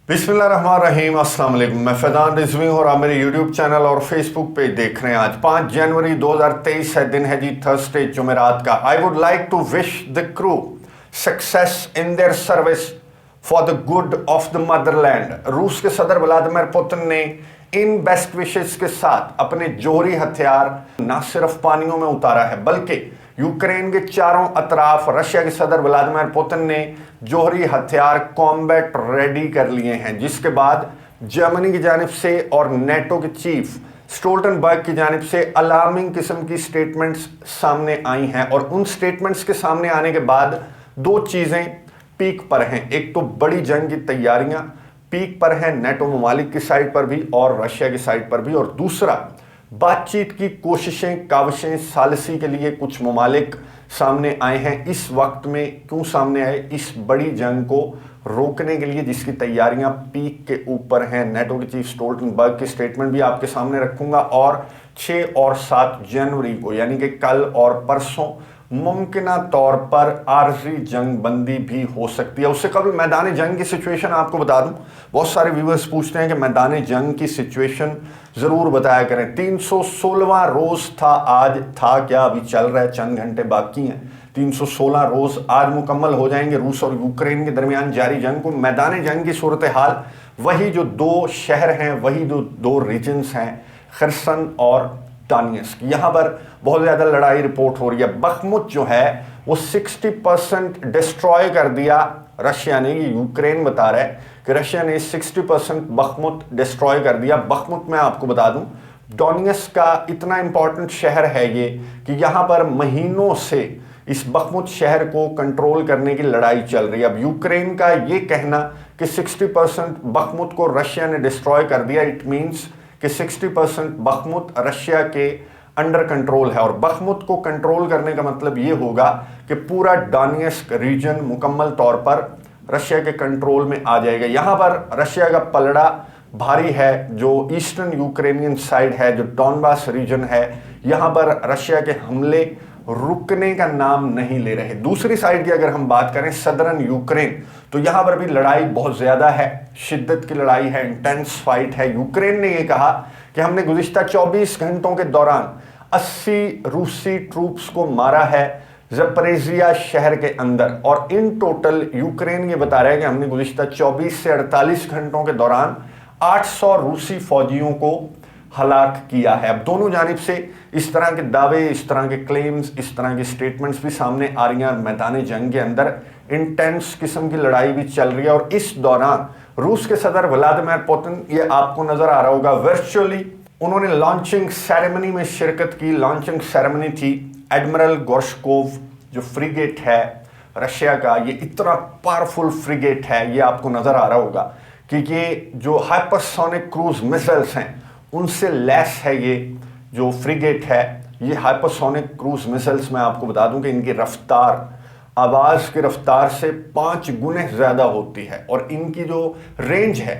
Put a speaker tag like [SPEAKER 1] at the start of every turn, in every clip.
[SPEAKER 1] बिस्मिल्लाहिर्रहमानिर्रहीम, अस्सलाम वालेकुम। मैं फैज़ान रिजवी हूँ और आप मेरे यूट्यूब चैनल और फेसबुक पेज देख रहे हैं। आज 5 जनवरी 2023 है, दिन है जी थर्सडे, जुमेरात का। I would like to wish the crew success in their service for the good of the motherland. रूस के सदर व्लादिमीर पुतिन ने इन बेस्ट विशेस के साथ अपने जोहरी हथियार न सिर्फ पानियों में उतारा है, बल्कि यूक्रेन के चारों अतराफ रशिया के सदर व्लादिमीर पुतिन ने जोहरी हथियार कॉम्बैट रेडी कर लिए हैं, जिसके बाद जर्मनी की जानिब से और नेटो के चीफ स्टोल्टनबर्ग की जानिब से अलार्मिंग किस्म की स्टेटमेंट्स सामने आई हैं। और उन स्टेटमेंट्स के सामने आने के बाद दो चीज़ें पीक पर हैं। एक तो बड़ी जंग की तैयारियां पीक पर हैं, नेटो ममालिक की साइड पर भी और रशिया की साइड पर भी, और दूसरा बातचीत की कोशिशें, काविशें, सालिसी के लिए कुछ ममालिक सामने आए हैं। इस वक्त में क्यों सामने आए? इस बड़ी जंग को रोकने के लिए, जिसकी तैयारियां पीक के ऊपर हैं। नेटो के चीफ स्टोल्टनबर्ग की स्टेटमेंट भी आपके सामने रखूंगा। और 6 और 7 जनवरी को, यानी कि कल और परसों, मुमकिना तौर पर आर्जी जंग बंदी भी हो सकती है। उससे कभी मैदान जंग की सिचुएशन आपको बता दूं, बहुत सारे व्यूअर्स पूछते हैं कि मैदान जंग की सिचुएशन ज़रूर बताया करें। 316वां रोज़ था आज, था क्या, अभी चल रहा है, चंद घंटे बाकी हैं। 316 रोज़ आज मुकम्मल हो जाएंगे रूस और यूक्रेन के दरमियान जारी जंग को। मैदान जंग की सूरत हाल वही जो 2 शहर हैं, वही जो 2 रीजन्स हैं, खरसन और डोनेत्स्क, यहाँ पर बहुत ज़्यादा लड़ाई रिपोर्ट हो रही है। बखमुत जो है वो 60% डिस्ट्रॉय कर दिया रशिया ने। ये यूक्रेन बता रहा है कि रशिया ने 60% बखमुत डिस्ट्रॉय कर दिया। बखमुत मैं आपको बता दूं, डोनेत्स्क का इतना इंपॉर्टेंट शहर है ये कि यहाँ पर महीनों से इस बखमुत शहर को कंट्रोल करने की लड़ाई चल रही है। अब यूक्रेन का ये कहना कि 60% बखमुत को रशिया ने डिस्ट्रॉय कर दिया, इट मीन्स कि 60% बखमुत रशिया के अंडर कंट्रोल है। और बखमुत को कंट्रोल करने का मतलब ये होगा कि पूरा डोनेत्स्क रीजन मुकम्मल तौर पर रशिया के कंट्रोल में आ जाएगा। यहाँ पर रशिया का पलड़ा भारी है। जो ईस्टर्न यूक्रेनियन साइड है, जो डॉनबास रीजन है, यहाँ पर रशिया के हमले रुकने का नाम नहीं ले रहे। दूसरी साइड की अगर हम बात करें, सदर्न यूक्रेन, तो यहाँ पर भी लड़ाई बहुत ज़्यादा है, शिद्दत की लड़ाई है, इंटेंस फाइट है। यूक्रेन ने ये कहा कि हमने गुज़िश्ता 24 घंटों के दौरान 80 रूसी ट्रूप्स को मारा है ज़परेजिया शहर के अंदर। और इन टोटल यूक्रेन ये बता रहा है कि हमने गुज़िश्ता 24 से 48 घंटों के दौरान 800 रूसी फौजियों को हलाक किया है। अब दोनों जानिब से इस तरह के दावे, इस तरह के क्लेम्स, इस तरह की स्टेटमेंट्स भी सामने आ रही हैं। मैदान जंग के अंदर इंटेंस किस्म की लड़ाई भी चल रही है। और इस दौरान रूस के सदर व्लादिमीर पुतिन, ये आपको नजर आ रहा होगा, वर्चुअली उन्होंने लॉन्चिंग सेरेमनी में शिरकत की। लॉन्चिंग सेरेमनी थी एडमिरल गोर्शकोव, जो फ्रिगेट है रशिया का। ये इतना पावरफुल फ्रिगेट है, ये आपको नजर आ रहा होगा कि ये जो हाइपरसोनिक क्रूज मिसाइल्स हैं उनसे लैस है। ये जो फ्रिगेट है, ये हाइपरसोनिक क्रूज मिसाइल्स, मैं आपको बता दूं कि इनकी रफ्तार आवाज़ की रफ्तार से 5 गुने ज़्यादा होती है। और इनकी जो रेंज है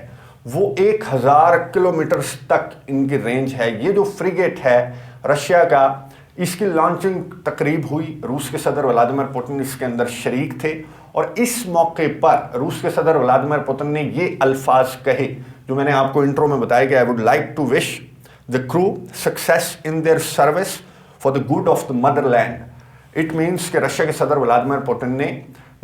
[SPEAKER 1] वो 1000 किलोमीटर तक इनकी रेंज है। ये जो फ्रिगेट है रशिया का, इसकी लॉन्चिंग तकरीब हुई। रूस के सदर व्लादिमीर पुतिन इसके अंदर शरीक थे। और इस मौके पर रूस के सदर व्लादिमीर पुतिन ने ये अल्फाज कहे जो मैंने आपको इंट्रो में बताया कि I would like to wish the crew success in their service for the good of the motherland. It means कि रशिया के सदर व्लादिमीर पुतिन ने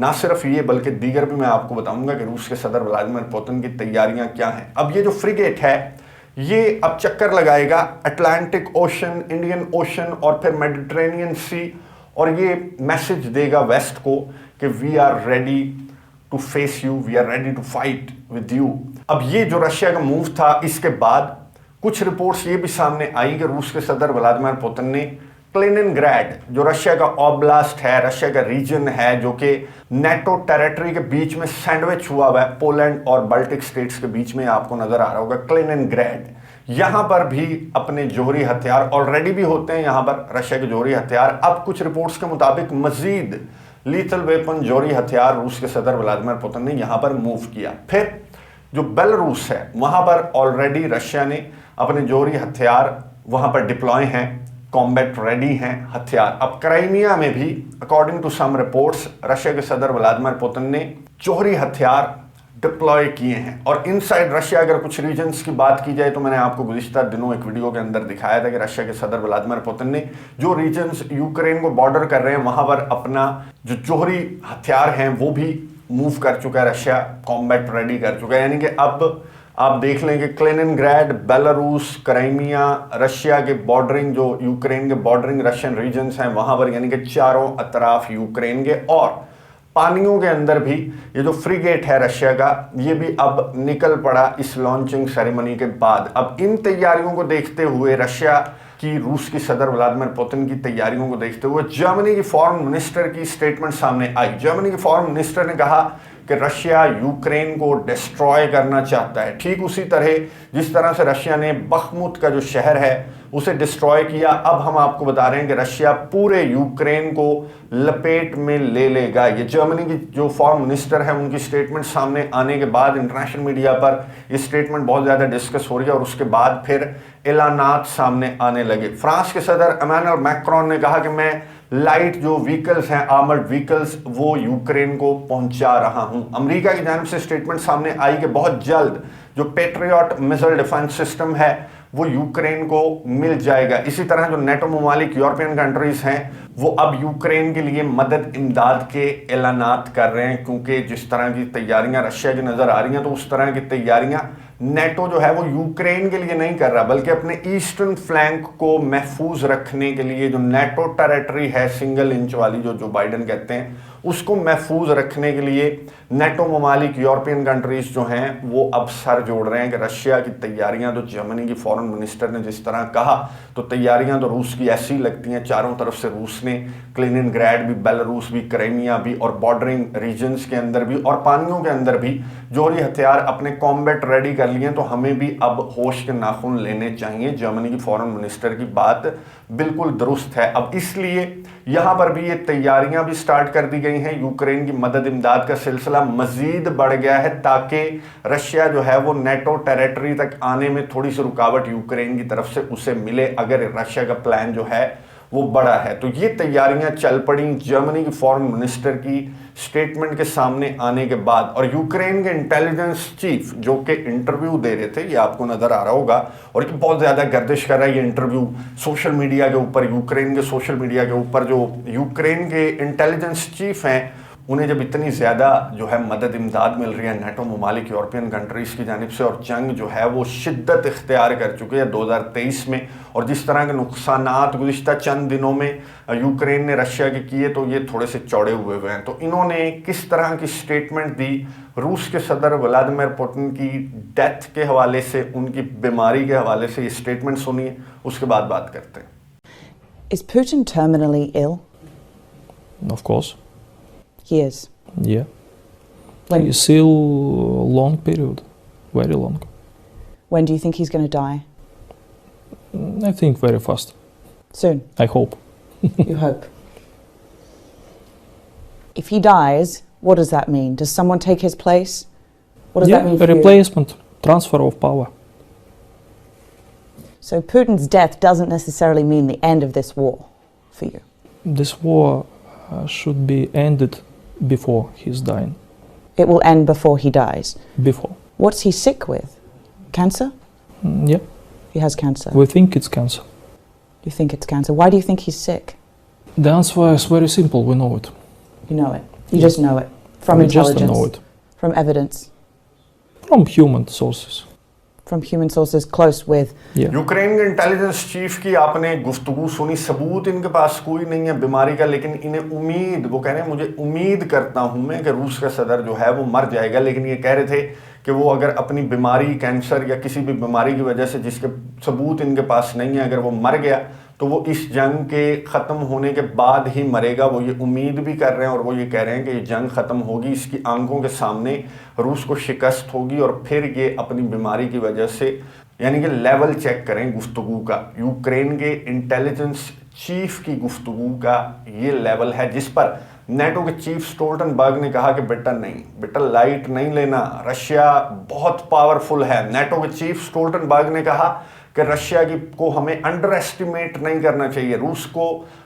[SPEAKER 1] ना सिर्फ ये बल्कि दीगर भी मैं आपको बताऊंगा कि रूस के सदर व्लादिमीर पुतिन की तैयारियां क्या हैं। अब ये जो फ्रिगेट है ये अब चक्कर लगाएगा अटलांटिक ओशन, इंडियन ओशन और फिर मेडिटेरेनियन सी, और ये मैसेज देगा वेस्ट को कि we are ready to face you, we are ready to fight with you. अब ये जो रशिया का मूव था, इसके बाद कुछ रिपोर्ट्स ये भी सामने आई कि रूस के सदर व्लादिमीर पुतिन ने कलिनिनग्राड, जो रशिया का ऑब्लास्ट है, रशिया का रीजन है, जो कि नेटो टेरिटरी के बीच में सैंडविच हुआ हुआ है, पोलैंड और बाल्टिक स्टेट्स के बीच में, आपको नजर आ रहा होगा कलिनिनग्राड, यहाँ पर भी अपने जोहरी हथियार ऑलरेडी भी होते हैं। यहाँ पर रशिया के जोहरी हथियार, अब कुछ रिपोर्ट्स के मुताबिक मजीद लीथल वेपन जोहरी हथियार रूस के सदर व्लादिमीर पुतिन ने यहाँ पर मूव किया। फिर जो बेलारूस है, वहाँ पर ऑलरेडी रशिया ने अपने जोहरी हथियार वहाँ पर डिप्लॉय हैं, कॉम्बैट रेडी हैं हथियार। अब क्राइमिया में भी according to some reports Russia के सदर व्लादिमीर पुतिन ने जोहरी हथियार डिप्लॉय किए हैं। और इनसाइड रशिया अगर कुछ रीजन्स की बात की जाए तो मैंने आपको गुज़िश्ता दिनों एक वीडियो के अंदर दिखाया था कि रशिया के सदर व्लादिमीर पुतिन ने जो रीजन्स यूक्रेन को बॉर्डर कर रहे हैं वहां पर अपना जो जोहरी हथियार हैं वो भी मूव कर चुका है, रशिया कॉम्बैट रेडी कर चुका है। यानी कि अब आप देख लें कि क्लिनिनग्राड, बेलारूस, क्राइमिया, रशिया के बॉर्डरिंग जो यूक्रेन के बॉर्डरिंग रशियन रीजन्स हैं वहां पर, यानी कि चारों अतराफ यूक्रेन के, और पानियों के अंदर भी ये जो फ्रीगेट है रशिया का ये भी अब निकल पड़ा इस लॉन्चिंग सेरेमनी के बाद। अब इन तैयारियों को देखते हुए रशिया की, रूस की सदर व्लादिमीर पुतिन की तैयारियों को देखते हुए जर्मनी की फॉरेन मिनिस्टर की स्टेटमेंट सामने आई। जर्मनी के फॉरेन मिनिस्टर ने कहा कि रशिया यूक्रेन को डिस्ट्रॉय करना चाहता है, ठीक उसी तरह जिस तरह से रशिया ने बखमुत का जो शहर है उसे डिस्ट्रॉय किया। अब हम आपको बता रहे हैं कि रशिया पूरे यूक्रेन को लपेट में ले लेगा। ये जर्मनी की जो फॉरेन मिनिस्टर है उनकी स्टेटमेंट सामने आने के बाद इंटरनेशनल मीडिया पर ये स्टेटमेंट बहुत ज़्यादा डिस्कस हो रही है और उसके बाद फिर ऐलानात सामने आने लगे। फ्रांस के सदर इमैनुअल मैक्रोन ने कहा कि मैं लाइट जो व्हीकल्स हैं, आर्मर्ड व्हीकल्स, वो यूक्रेन को पहुंचा रहा हूं। अमेरिका की जानिब से स्टेटमेंट सामने आई कि बहुत जल्द जो पेट्रियट मिसाइल डिफेंस सिस्टम है वो यूक्रेन को मिल जाएगा। इसी तरह जो नेटो ममालिक यूरोपियन कंट्रीज हैं वो अब यूक्रेन के लिए मदद इमदाद के ऐलानात कर रहे हैं, क्योंकि जिस तरह की तैयारियां रशिया की नज़र आ रही हैं तो उस तरह की तैयारियां नेटो जो है वो यूक्रेन के लिए नहीं कर रहा, बल्कि अपने ईस्टर्न फ्लैंक को महफूज रखने के लिए जो नेटो टेरिटरी है सिंगल इंच वाली जो बाइडन कहते हैं उसको महफूज रखने के लिए नेटो ममालिक यूरोपियन कंट्रीज जो हैं वो अब सर जोड़ रहे हैं कि रशिया की तैयारियां, तो जर्मनी की फॉरेन मिनिस्टर ने जिस तरह कहा तो तैयारियां तो रूस की ऐसी लगती हैं। चारों तरफ से रूस ने क्लिनिनग्राड भी, बेलारूस भी, क्राइमिया भी और बॉर्डरिंग रीजन्स के अंदर भी और पानियों के अंदर भी जोहरी हथियार अपने कॉम्बैट रेडी कर लिए। तो हमें भी अब होश के नाखून लेने चाहिए। जर्मनी की फॉरेन मिनिस्टर की बात बिल्कुल दुरुस्त है। अब इसलिए यहां पर भी ये तैयारियां भी स्टार्ट कर दी गई हैं। यूक्रेन की मदद इमदाद का सिलसिला मजीद बढ़ गया है ताकि रशिया जो है वो नेटो टेरिटरी तक आने में थोड़ी सी रुकावट यूक्रेन की तरफ से उसे मिले, अगर रशिया का प्लान जो है वो बड़ा है। तो ये तैयारियां चल पड़ी जर्मनी की फॉरेन मिनिस्टर की स्टेटमेंट के सामने आने के बाद। और यूक्रेन के इंटेलिजेंस चीफ जो कि इंटरव्यू दे रहे थे, ये आपको नजर आ रहा होगा, और ये बहुत ज्यादा गर्दिश कर रहा है ये इंटरव्यू सोशल मीडिया के ऊपर, यूक्रेन के सोशल मीडिया के ऊपर। जो यूक्रेन के इंटेलिजेंस चीफ हैं उन्हें जब इतनी ज़्यादा जो है मदद इमदाद मिल रही है नेटो ममालिक यूरोपियन कंट्रीज़ की जानिब से, और जंग जो है वो शिद्दत इख्तियार कर चुकी है 2023 में, और जिस तरह के नुकसानात गुज़िश्ता चंद दिनों में यूक्रेन ने रशिया के किए तो ये थोड़े से चौड़े हुए हैं। तो इन्होंने किस तरह की स्टेटमेंट दी रूस के सदर व्लादिमीर पुतिन की डेथ के हवाले से, उनकी बीमारी के हवाले से, ये स्टेटमेंट सुनिए, उसके बाद बात करते हैं।
[SPEAKER 2] Is Putin terminally ill?
[SPEAKER 3] Of course.
[SPEAKER 2] He is.
[SPEAKER 3] Yeah.
[SPEAKER 2] When,
[SPEAKER 3] It's still a long period, very long.
[SPEAKER 2] when do you think he's going to die?
[SPEAKER 3] I think very fast.
[SPEAKER 2] Soon,
[SPEAKER 3] I hope.
[SPEAKER 2] you hope. If he dies, what does that mean? Does someone take his place? What does that mean
[SPEAKER 3] a
[SPEAKER 2] for you?
[SPEAKER 3] replacement, transfer of power.
[SPEAKER 2] So Putin's death doesn't necessarily mean the end of this war for you.
[SPEAKER 3] This war should be ended before he's dying.
[SPEAKER 2] It will end before he dies.
[SPEAKER 3] Before.
[SPEAKER 2] What's he sick with? Cancer?
[SPEAKER 3] Yeah.
[SPEAKER 2] He has cancer.
[SPEAKER 3] We think it's cancer.
[SPEAKER 2] You think it's cancer. Why do you think he's sick?
[SPEAKER 3] The answer is very simple. We know it.
[SPEAKER 2] You know it. You just know it. From
[SPEAKER 3] We just
[SPEAKER 2] intelligence.
[SPEAKER 3] know it.
[SPEAKER 2] From evidence.
[SPEAKER 3] From human sources.
[SPEAKER 2] From human sources close with.
[SPEAKER 3] Yeah.
[SPEAKER 1] Ukraine के intelligence chief की आपने गुफ्तगू सुनी, सबूत इनके पास कोई नहीं है बीमारी का, लेकिन इन्हें उम्मीद, वो कह रहे हैं मुझे उम्मीद करता हूं मैं कि रूस का सदर जो है वो मर जाएगा, लेकिन ये कह रहे थे कि वो अगर अपनी बीमारी, कैंसर या किसी भी बीमारी की वजह से जिसके सबूत इनके पास नहीं है, अगर वो मर गया तो वो इस जंग के ख़त्म होने के बाद ही मरेगा। वो ये उम्मीद भी कर रहे हैं और वो ये कह रहे हैं कि ये जंग ख़त्म होगी, इसकी आंखों के सामने रूस को शिकस्त होगी और फिर ये अपनी बीमारी की वजह से, यानी कि लेवल चेक करें गुफ्तगू का, यूक्रेन के इंटेलिजेंस चीफ की गुफ्तगू का ये लेवल है जिस पर नेटो के चीफ स्टोल्टनबर्ग ने कहा कि बेटा लाइट नहीं लेना, रशिया बहुत पावरफुल है। नेटो के चीफ स्टोल्टनबर्ग ने कहा कि रशिया को हमें अंडर एस्टिमेट नहीं करना चाहिए, रूस को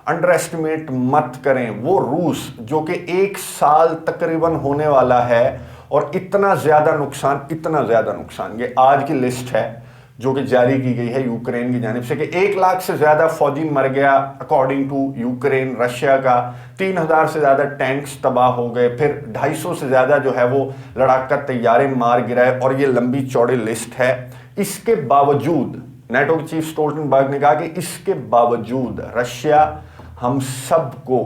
[SPEAKER 1] अंडर एस्टिमेट मत करें। वो रूस जो कि 1 साल तकरीबन होने वाला है और इतना ज़्यादा नुकसान, ये आज की लिस्ट है जो कि जारी की गई है यूक्रेन की जानिब से कि 1 लाख से ज़्यादा फौजी मर गया अकॉर्डिंग टू यूक्रेन। रशिया का 3000 से ज़्यादा टैंक्स तबाह हो गए, फिर 250 से ज़्यादा जो है वो लड़ाका तैयारे मार गिराए, और ये लंबी चौड़ी लिस्ट है। इसके बावजूद नेटो के चीफ स्टोल्टनबर्ग ने कहा कि इसके बावजूद रशिया हम सबको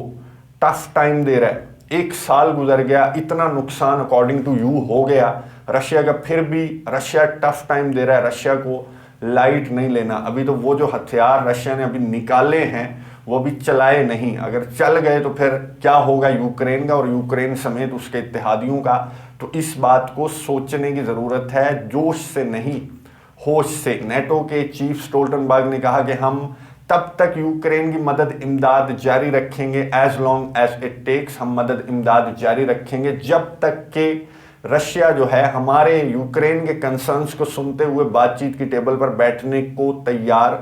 [SPEAKER 1] टफ टाइम दे रहा है। 1 साल गुजर गया, इतना नुकसान अकॉर्डिंग टू यू हो गया रशिया का, फिर भी रशिया टफ टाइम दे रहा है। रशिया को लाइट नहीं लेना। अभी तो वो जो हथियार रशिया ने अभी निकाले हैं वो भी चलाए नहीं, अगर चल गए तो फिर क्या होगा यूक्रेन का और यूक्रेन समेत उसके इत्तेहादियों का। तो इस बात को सोचने की ज़रूरत है, जोश से नहीं होश से। नेटो के चीफ स्टोल्टनबर्ग ने कहा कि हम तब तक यूक्रेन की मदद इमदाद जारी रखेंगे, as long as it takes, हम मदद इमदाद जारी रखेंगे जब तक कि रशिया जो है हमारे यूक्रेन के कंसर्न्स को सुनते हुए बातचीत की टेबल पर बैठने को तैयार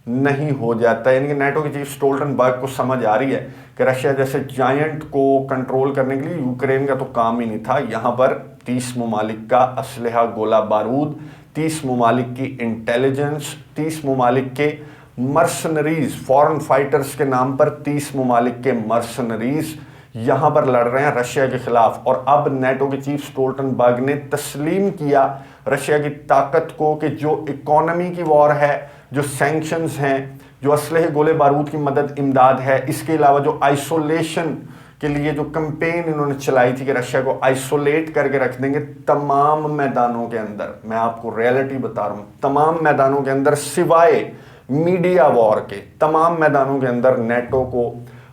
[SPEAKER 1] नहीं हो जाता। यानी कि नेटो के चीफ स्टोल्टनबर्ग को समझ आ रही है कि रशिया जैसे जायंट को कंट्रोल करने के लिए यूक्रेन का तो काम ही नहीं था। यहाँ पर 30 ममालिक का असलहा गोला बारूद, 30 ममालिक की इंटेलिजेंस, 30 ममालिक के मर्सनरीज, फॉरेन फाइटर्स के नाम पर 30 ममालिक के मर्सनरीज यहां पर लड़ रहे हैं रशिया के खिलाफ। और अब नेटो के चीफ स्टोल्टनबर्ग ने तस्लीम किया रशिया की ताकत को कि जो इकोनॉमी की वॉर है, जो सैंक्शंस हैं, जो असलहे गोले बारूद की मदद इमदाद है, इसके अलावा जो आइसोलेशन के लिए जो कैंपेन इन्होंने चलाई थी कि रशिया को आइसोलेट करके रख देंगे तमाम मैदानों के अंदर, मैं आपको रियलिटी बता रहा हूं, तमाम मैदानों के अंदर सिवाय मीडिया वॉर के तमाम मैदानों के अंदर नेटो को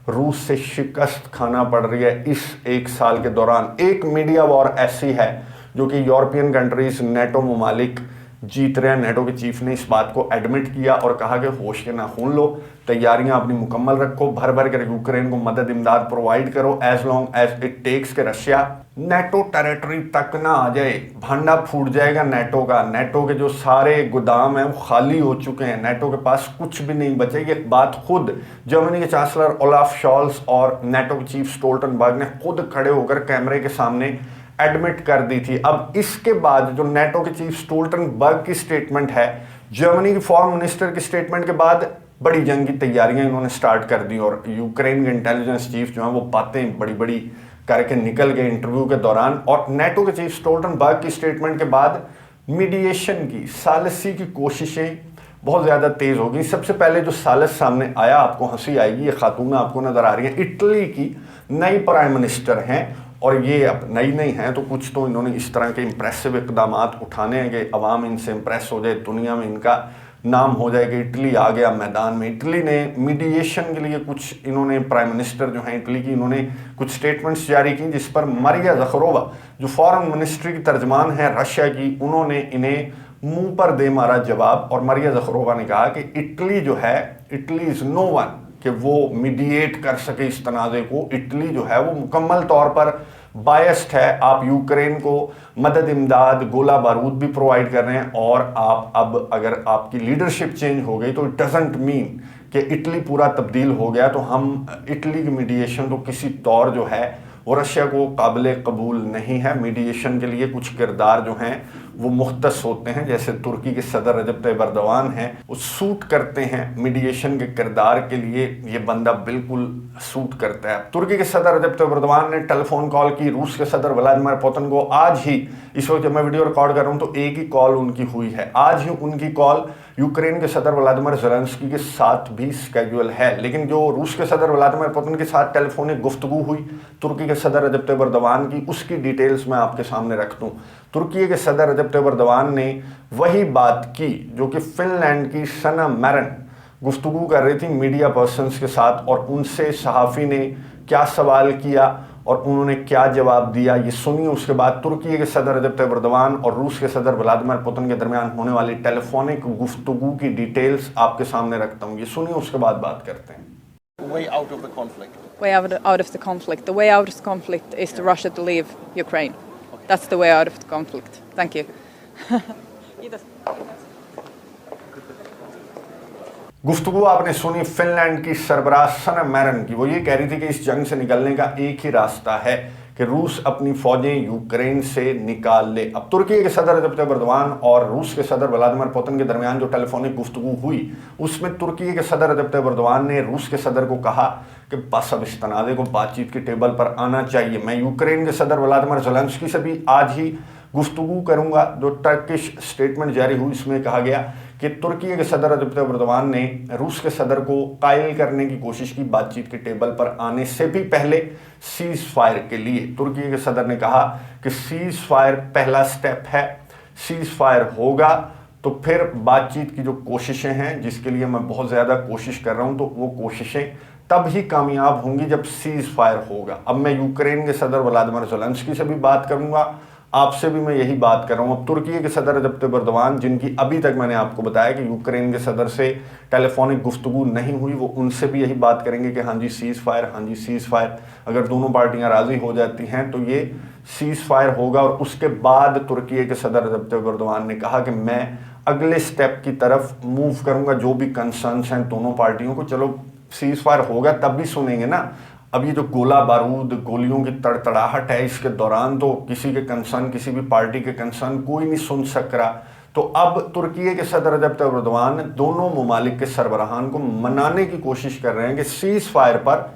[SPEAKER 1] रूस से शिकस्त खाना पड़ रही है इस 1 साल के दौरान। एक मीडिया वॉर ऐसी है जो कि यूरोपियन कंट्रीज, नेटो ममालिक जीत रहे हैं। नेटो के चीफ ने इस बात को एडमिट किया और कहा कि होश के नाखून लो, तैयारियां अपनी मुकम्मल रखो, भर भर कर यूक्रेन को मदद इमदाद प्रोवाइड करो as long as it takes के रशिया नेटो टेरिटरी तक ना आ जाए, भांडा फूट जाएगा नेटो का। नेटो के जो सारे गोदाम हैं वो खाली हो चुके हैं, नेटो के पास कुछ भी नहीं बचे। ये बात खुद जर्मनी के चांसलर ओलाफ शॉल्स और नेटो के चीफ स्टोल्टनबर्ग ने खुद खड़े होकर कैमरे के सामने एडमिट कर दी थी। अब इसके बाद जो नेटो के चीफ स्टोल्टनबर्ग की स्टेटमेंट है, जर्मनी की फॉरेन मिनिस्टर की स्टेटमेंट के बाद बड़ी जंग की तैयारियां इन्होंने स्टार्ट कर दी और यूक्रेन के इंटेलिजेंस चीफ जो है वो बातें बड़ी बड़ी करके निकल गए इंटरव्यू के दौरान। और नेटो के चीफ स्टोल्टनबर्ग की स्टेटमेंट के बाद मीडिएशन की, सालिसी की कोशिशें बहुत ज़्यादा तेज़ हो गई। सबसे पहले जो सालिस सामने आया, आपको हंसी आएगी, ये खातून आपको नज़र आ रही है, इटली की नई प्राइम मिनिस्टर हैं। और ये अब नई नहीं है तो कुछ तो इन्होंने इस तरह के इंप्रेसिव इकदाम उठाने हैं कि अवाम इनसे इंप्रेस हो जाए, दुनिया में इनका नाम हो जाए कि इटली आ गया मैदान में। इटली ने मीडिएशन के लिए कुछ, इन्होंने प्राइम मिनिस्टर जो हैं इटली की, इन्होंने कुछ स्टेटमेंट्स जारी की जिस पर मारिया ज़खरोवा जो फॉरेन मिनिस्ट्री की तर्जमान है रशिया की, उन्होंने इन्हें मुंह पर दे मारा जवाब। और मारिया ज़खरोवा ने कहा कि इटली जो है, इटली इज़ नो वन कि वो मीडिएट कर सके इस तनाज़े को। इटली जो है वो मुकम्मल तौर पर बायस्ड है। आप यूक्रेन को मदद इमदाद, गोला बारूद भी प्रोवाइड कर रहे हैं और आप अब अगर आपकी लीडरशिप चेंज हो गई तो इट डजेंट मीन कि इटली पूरा तब्दील हो गया। तो हम इटली की मीडिएशन तो किसी तौर जो है वो रशिया को काबिल कबूल नहीं है। मीडिएशन के लिए कुछ किरदार जो हैं वो मुख्तस होते हैं, जैसे तुर्की के सदर रजब तैयब एर्दोगान हैं, वो सूट करते हैं मीडिएशन के किरदार के लिए। ये बंदा बिल्कुल सूट करता है। तुर्की के सदर रजब तैयब एर्दोगान ने टेलीफोन कॉल की रूस के सदर व्लादिमीर पुतिन को। आज ही, इस वक्त जब मैं वीडियो रिकॉर्ड कर रहा हूँ तो एक ही कॉल उनकी हुई है। आज ही उनकी कॉल यूक्रेन के सदर व्लादिमीर ज़ेलेंस्की के साथ भी स्केड्यूल है। लेकिन जो रूस के सदर व्लादिमीर पुतिन के साथ टेलीफोनिक गुफ्तगू हुई तुर्की के सदर रजब तैयब एर्दोगान की, उसकी डिटेल्स मैं आपके सामने रख दूँ। तुर्की के सदर रजब तैयब एर्दोगान ने वही बात की जो कि फिनलैंड की सना मैरन गुफ्तगू कर रही थी मीडिया पर्सन्स के साथ, और उनसे सहाफ़ी ने क्या सवाल किया और उन्होंने क्या जवाब दिया, ये सुनिए। उसके बाद तुर्की के सदर रजब तैयब एर्दोगान और रूस के सदर व्लादिमीर पुतिन के दरमियान होने वाली टेलीफोनिक गुफ्तगू की डिटेल्स आपके सामने रखता हूँ, ये सुनिए, उसके बाद बात करते हैं।
[SPEAKER 4] Way out of the conflict.
[SPEAKER 5] Way out of the conflict. The way out of the conflict is to Russia to leave Ukraine. That's the way out of the conflict. Thank you.
[SPEAKER 1] गुफ्तगू आपने सुनी Finland की सरबराह सना मैरन की। वो ये कह रही थी कि इस जंग से निकलने का एक ही रास्ता है कि रूस अपनी फौजें यूक्रेन से निकाल ले। अब तुर्की के सदर रजब तैयब एर्दोगान और रूस के सदर व्लादिमीर पुतिन के दरमियान जो टेलीफोनिक गुफ्तगू हुई, उसमें तुर्की के सदर रजब तैयब एर्दोगान ने रूस के सदर को कहा कि बस अब इस तनाज़े को बातचीत की टेबल पर आना चाहिए। मैं यूक्रेन के सदर व्लादिमीर ज़ेलेंस्की से भी आज ही गुफ्तगू करूंगा। जो टर्किश स्टेटमेंट जारी हुई, इसमें कहा गया कि तुर्की के सदर रजब तैयब एर्दोगान ने रूस के सदर को कायल करने की कोशिश की बातचीत के टेबल पर आने से भी पहले सीज फायर के लिए। तुर्की के सदर ने कहा कि सीज फायर पहला स्टेप है, सीज फायर होगा तो फिर बातचीत की जो कोशिशें हैं, जिसके लिए मैं बहुत ज़्यादा कोशिश कर रहा हूं, तो वो कोशिशें तब ही कामयाब होंगी जब सीज फायर होगा। अब मैं यूक्रेन के सदर व्लादिमीर ज़ेलेंस्की से भी बात करूंगा, आपसे भी मैं यही बात कर रहा हूं। अब तुर्की के सदर रजब तैयब एर्दोगान, जिनकी अभी तक मैंने आपको बताया कि यूक्रेन के सदर से टेलीफोनिक गुफ्तगू नहीं हुई, वो उनसे भी यही बात करेंगे कि हाँ जी सीज फायर, हाँ जी सीज फायर। अगर दोनों पार्टियां राजी हो जाती हैं तो ये सीज फायर होगा। और उसके बाद तुर्की के सदर रजब तैयब एर्दोगान ने कहा कि मैं अगले स्टेप की तरफ मूव करूंगा, जो भी कंसर्न्स हैं दोनों पार्टियों को। चलो सीज फायर होगा तब भी सुनेंगे ना। अब ये जो गोला बारूद, गोलियों की तड़तड़ाहट है, इसके दौरान तो किसी के कंसर्न, किसी भी पार्टी के कंसर्न कोई नहीं सुन सक रहा। तो अब तुर्की के सदर रजब तैयब एर्दोगान दोनों ममालिक के सरबराहान को मनाने की कोशिश कर रहे हैं कि सीज फायर पर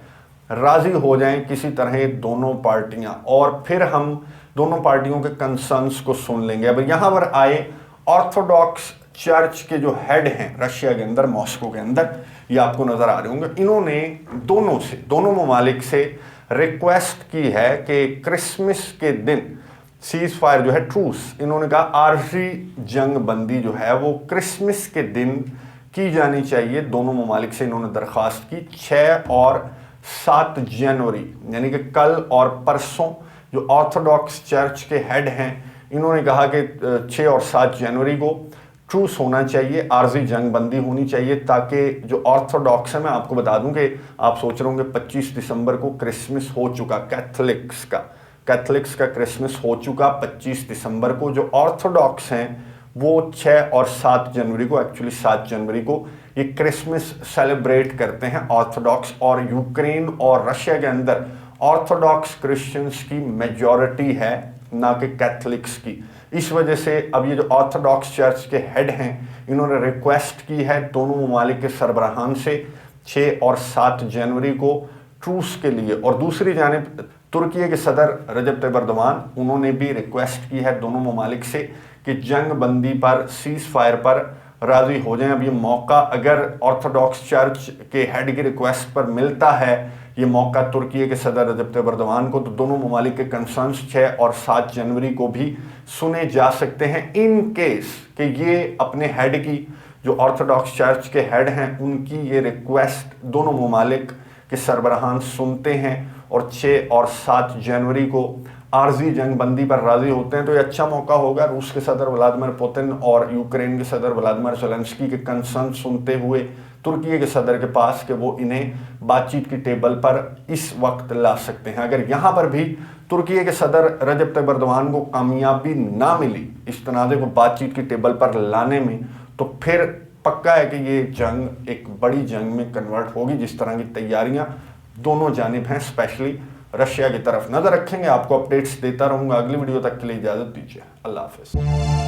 [SPEAKER 1] राजी हो जाएं किसी तरह दोनों पार्टियां, और फिर हम दोनों पार्टियों के कंसर्न्स को सुन लेंगे। अब यहाँ पर आए ऑर्थोडॉक्स चर्च के जो हेड हैं रशिया के अंदर, मॉस्को के अंदर, ये आपको नजर आ रहे होंगे। इन्होंने दोनों ममालिक से रिक्वेस्ट की है कि क्रिसमस के दिन सीज फायर जो है, ट्रूस, इन्होंने कहा आर्जी जंग बंदी जो है वो क्रिसमस के दिन की जानी चाहिए। दोनों ममालिक से इन्होंने दरख्वास्त की। 6 और 7 जनवरी यानी कि कल और परसों जो ऑर्थोडॉक्स चर्च के हेड हैं, इन्होंने कहा कि 6 और 7 जनवरी को ट्रूस होना चाहिए, आर्जी जंग बंदी होनी चाहिए, ताकि जो ऑर्थोडॉक्स है, मैं आपको बता दूं कि आप सोच रहे होंगे 25 दिसंबर को क्रिसमस हो चुका कैथलिक्स का क्रिसमस हो चुका 25 दिसंबर को। जो ऑर्थोडॉक्स हैं वो 6 और 7 जनवरी को, एक्चुअली 7 जनवरी को ये क्रिसमस सेलिब्रेट करते हैं ऑर्थोडॉक्स। और यूक्रेन और रशिया के अंदर ऑर्थोडॉक्स क्रिश्चियंस की मेजॉरिटी है, ना कि कैथलिक्स की। इस वजह से अब ये जो ऑर्थोडॉक्स चर्च के हेड हैं, इन्होंने रिक्वेस्ट की है दोनों ममालिक के सरबराहान से 6 और 7 जनवरी को ट्रूस के लिए। और दूसरी जानिब तुर्की के सदर रजब तैयब एर्दोगान, उन्होंने भी रिक्वेस्ट की है दोनों ममालिक से कि जंग बंदी पर, सीज फायर पर राजी हो जाएं। अब ये मौका अगर ऑर्थोडॉक्स चर्च के हेड की रिक्वेस्ट पर मिलता है, ये मौका तुर्की के सदर रजब तैयब एर्दोगान को, तो दोनों ममालिक के कंसर्न्स 6 और 7 जनवरी को भी सुने जा सकते हैं, इन केस कि ये अपने हेड की, जो ऑर्थोडॉक्स चर्च के हेड हैं, उनकी ये रिक्वेस्ट दोनों ममालिक के सरबराहान सुनते हैं और 6 और 7 जनवरी को आर्जी जंग बंदी पर राजी होते हैं। तो ये अच्छा मौका होगा रूस के सदर व्लादिमीर पुतिन और यूक्रेन के सदर व्लादिमीर ज़ेलेंस्की के कंसर्न सुनते हुए तुर्की के सदर के पास कि वो इन्हें बातचीत की टेबल पर इस वक्त ला सकते हैं। अगर यहाँ पर भी तुर्की के सदर रजब तैयब एर्दोगान को कामयाबी ना मिली इस तनाज़े को बातचीत की टेबल पर लाने में, तो फिर पक्का है कि ये जंग एक बड़ी जंग में कन्वर्ट होगी, जिस तरह की तैयारियां दोनों जानिब हैं, स्पेशली रशिया की तरफ। नजर रखेंगे, आपको अपडेट्स देता रहूंगा। अगली वीडियो तक के लिए इजाजत दीजिए। अल्लाह हाफिज।